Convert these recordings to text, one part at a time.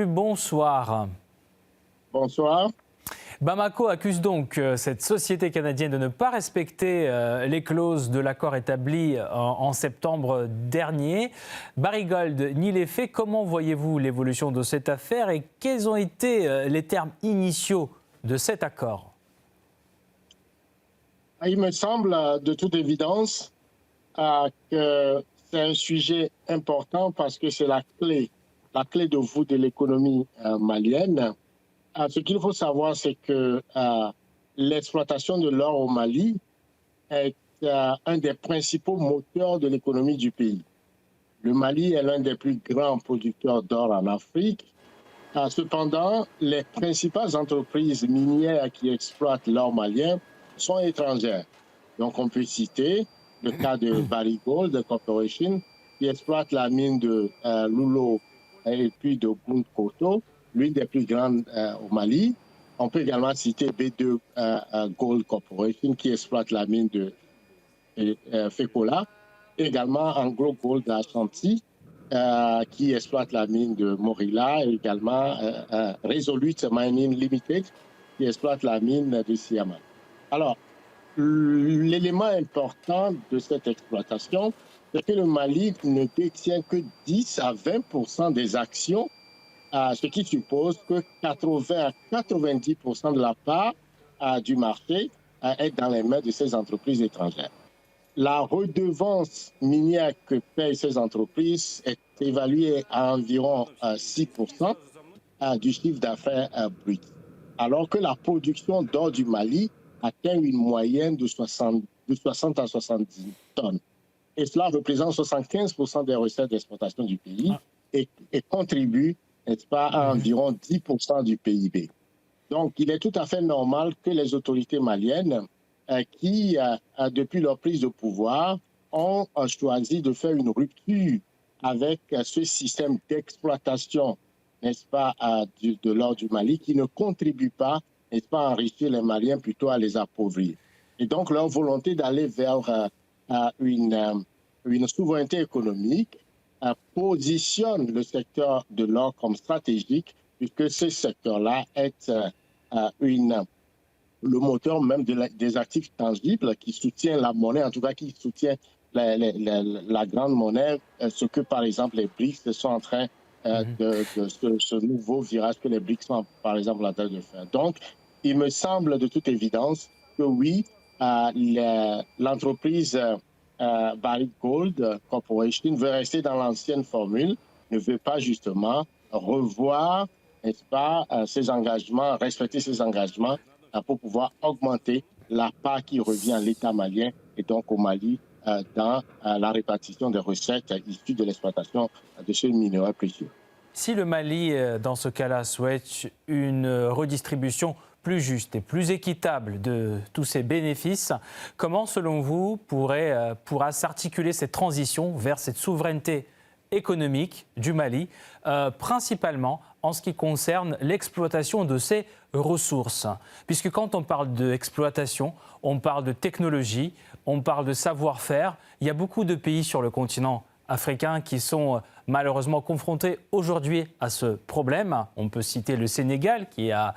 Bonsoir. Bonsoir. Bamako accuse donc cette société canadienne de ne pas respecter les clauses de l'accord établi en septembre dernier. Barrick Gold nie les faits. Comment voyez-vous l'évolution de cette affaire et quels ont été les termes initiaux de cet accord? Il me semble de toute évidence que c'est un sujet important parce que c'est la clé de voûte de l'économie malienne. Ce qu'il faut savoir, c'est que l'exploitation de l'or au Mali est un des principaux moteurs de l'économie du pays. Le Mali est l'un des plus grands producteurs d'or en Afrique. Cependant, les principales entreprises minières qui exploitent l'or malien sont étrangères. Donc, on peut citer le cas de Barrick Gold Corporation, qui exploite la mine de Loulo et puis de Gounkoto, l'une des plus grandes au Mali. On peut également citer B2 Gold Corporation, qui exploite la mine de Fekola, également Anglo Gold Ashanti, qui exploite la mine de Morila, et également Resolute Mining Limited, qui exploite la mine de Siaman. Alors, l'élément important de cette exploitation, c'est que le Mali ne détient que 10 à 20% des actions, ce qui suppose que 80 à 90% de la part du marché est dans les mains de ces entreprises étrangères. La redevance minière que payent ces entreprises est évaluée à environ 6% du chiffre d'affaires brut, alors que la production d'or du Mali atteint une moyenne de 60 à 70 tonnes. Et cela représente 75% des recettes d'exportation du pays et contribue, n'est-ce pas, à environ 10% du PIB. Donc, il est tout à fait normal que les autorités maliennes qui, depuis leur prise de pouvoir, ont choisi de faire une rupture avec ce système d'exploitation, n'est-ce pas, de l'or du Mali, qui ne contribue pas, n'est-ce pas, à enrichir les Maliens, plutôt à les appauvrir. Et donc, leur volonté d'aller vers une souveraineté économique positionne le secteur de l'or comme stratégique, puisque ce secteur-là est le moteur même des actifs tangibles qui soutient la monnaie, en tout cas qui soutient la grande monnaie, ce que par exemple les BRICS sont en train de ce nouveau virage que les BRICS sont par exemple en train de faire. Donc, il me semble de toute évidence que oui, l'entreprise Barrick Gold Corporation veut rester dans l'ancienne formule, ne veut pas justement revoir, n'est-ce pas, ses engagements, respecter ses engagements pour pouvoir augmenter la part qui revient à l'État malien et donc au Mali dans la répartition des recettes issues de l'exploitation de ces minerais précieux. Si le Mali, dans ce cas-là, souhaite une redistribution plus juste et plus équitable de tous ces bénéfices, comment, selon vous, pourra s'articuler cette transition vers cette souveraineté économique du Mali, principalement en ce qui concerne l'exploitation de ses ressources? Puisque quand on parle d'exploitation, on parle de technologie, on parle de savoir-faire. Il y a beaucoup de pays sur le continent africains qui sont malheureusement confrontés aujourd'hui à ce problème. On peut citer le Sénégal qui a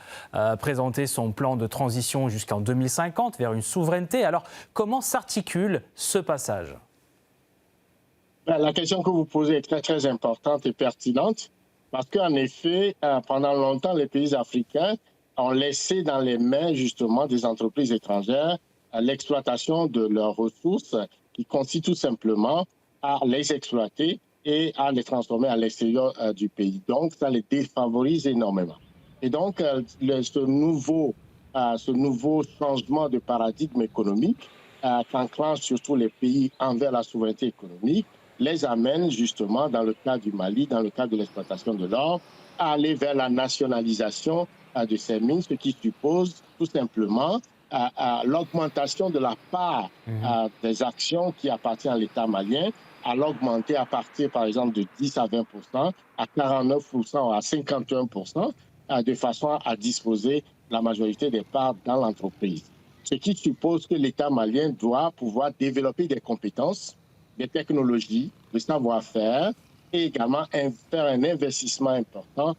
présenté son plan de transition jusqu'en 2050 vers une souveraineté. Alors, comment s'articule ce passage? La question que vous posez est très, très importante et pertinente parce qu'en effet, pendant longtemps, les pays africains ont laissé dans les mains justement des entreprises étrangères l'exploitation de leurs ressources qui consiste tout simplement à les exploiter et à les transformer à l'extérieur du pays. Donc, ça les défavorise énormément. Et donc, ce nouveau changement de paradigme économique qu'enclenchent surtout les pays envers la souveraineté économique les amène justement, dans le cas du Mali, dans le cas de l'exploitation de l'or, à aller vers la nationalisation de ces mines, ce qui suppose tout simplement l'augmentation de la part des actions qui appartiennent à l'État malien, à l'augmenter à partir, par exemple, de 10 à 20%, à 49%, à 51%, de façon à disposer la majorité des parts dans l'entreprise. Ce qui suppose que l'État malien doit pouvoir développer des compétences, des technologies, le savoir-faire et également faire un investissement important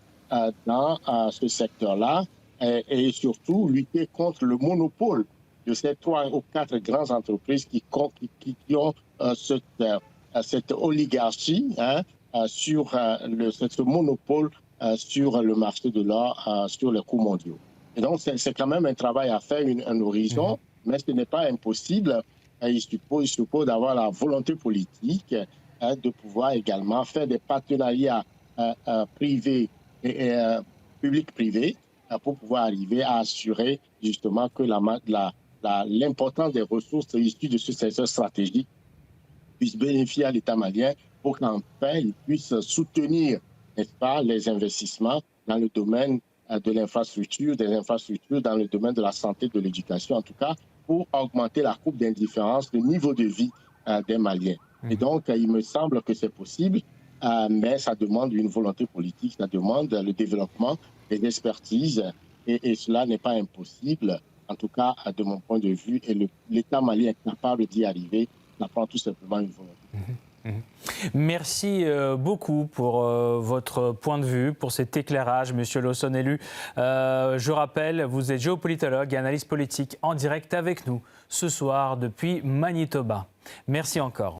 dans ce secteur-là et surtout lutter contre le monopole de ces 3 ou 4 grandes entreprises qui ont cette oligarchie sur ce monopole sur le marché de l'or, sur les coûts mondiaux. Et donc, c'est quand même un travail à faire, un horizon, mais ce n'est pas impossible. Il suppose d'avoir la volonté politique de pouvoir également faire des partenariats privés et public-privé pour pouvoir arriver à assurer justement que l'importance des ressources issues de ce secteur stratégique puisse bénéficier à l'État malien pour qu'enfin il puisse soutenir, n'est-ce pas, les investissements dans le domaine de l'infrastructure, des infrastructures dans le domaine de la santé, de l'éducation, en tout cas, pour augmenter la courbe d'indifférence, le niveau de vie des Maliens. Et donc, il me semble que c'est possible, mais ça demande une volonté politique, ça demande le développement des expertises, et cela n'est pas impossible, en tout cas, de mon point de vue, et l'État malien est capable d'y arriver, ça prend tout simplement une volonté. Merci beaucoup pour votre point de vue, pour cet éclairage, Monsieur Lossonelu. Je rappelle, vous êtes géopolitologue et analyste politique en direct avec nous ce soir depuis Manitoba. Merci encore.